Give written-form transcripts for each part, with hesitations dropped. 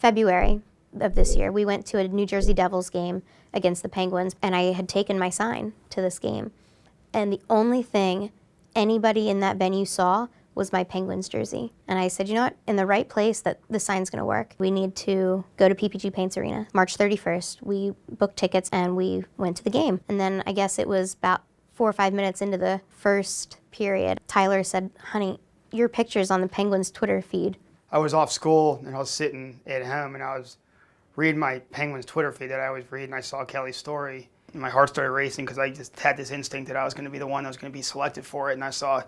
February of this year, we went to a New Jersey Devils game against the Penguins, and I had taken my sign to this game. And the only thing anybody in that venue saw was my Penguins jersey. And I said, you know what, in the right place, that the sign's gonna work. We need to go to PPG Paints Arena. March 31st, we booked tickets and we went to the game. And then I guess it was about 4 or 5 minutes into the first period, Tyler said, honey, your picture's on the Penguins Twitter feed. I was off school and I was sitting at home and I was reading my Penguins Twitter feed that I always read, and I saw Kelly's story. And my heart started racing because I just had this instinct that I was going to be the one that was going to be selected for it. And I saw,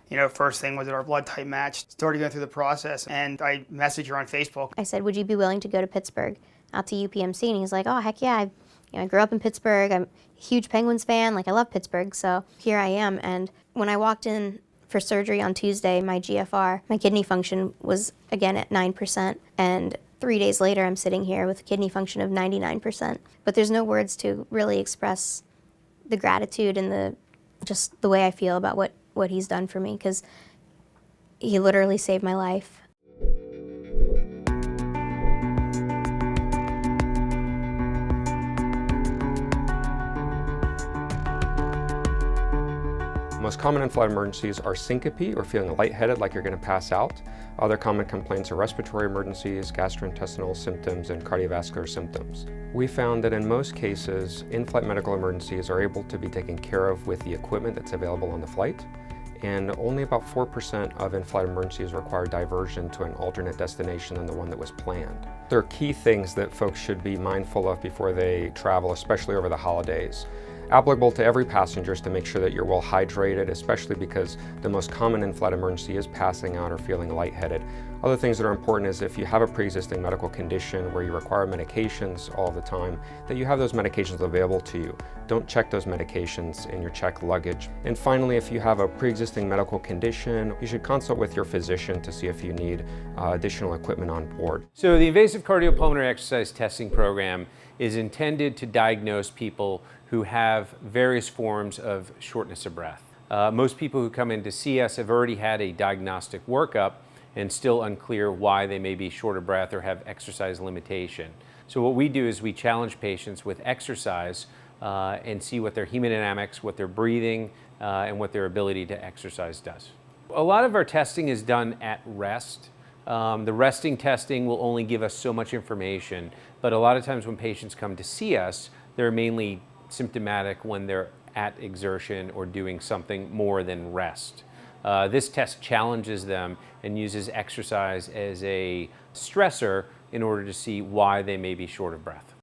you know, first thing was at our blood type match. Started going through the process, and I messaged her on Facebook. I said, would you be willing to go to Pittsburgh, out to UPMC? And he's like, oh, heck yeah. I grew up in Pittsburgh. I'm a huge Penguins fan. Like, I love Pittsburgh. So here I am. And when I walked in for surgery on Tuesday, my GFR, my kidney function was again at 9%. And 3 days later, I'm sitting here with a kidney function of 99%. But there's no words to really express the gratitude and just the way I feel about what he's done for me, because he literally saved my life. Most common in-flight emergencies are syncope or feeling lightheaded like you're going to pass out. Other common complaints are respiratory emergencies, gastrointestinal symptoms, and cardiovascular symptoms. We found that in most cases, in-flight medical emergencies are able to be taken care of with the equipment that's available on the flight, and only about 4% of in-flight emergencies require diversion to an alternate destination than the one that was planned. There are key things that folks should be mindful of before they travel, especially over the holidays. Applicable to every passenger is to make sure that you're well hydrated, especially because the most common in-flight emergency is passing out or feeling lightheaded. Other things that are important is if you have a pre-existing medical condition where you require medications all the time, that you have those medications available to you. Don't check those medications in your checked luggage. And finally, if you have a pre-existing medical condition, you should consult with your physician to see if you need additional equipment on board. So the invasive cardiopulmonary exercise testing program is intended to diagnose people who have various forms of shortness of breath. Most people who come in to see us have already had a diagnostic workup and still unclear why they may be short of breath or have exercise limitation. So what we do is we challenge patients with exercise and see what their hemodynamics, what their breathing, and what their ability to exercise does. A lot of our testing is done at rest. The resting testing will only give us so much information, but a lot of times when patients come to see us, they're mainly symptomatic when they're at exertion or doing something more than rest. This test challenges them and uses exercise as a stressor in order to see why they may be short of breath.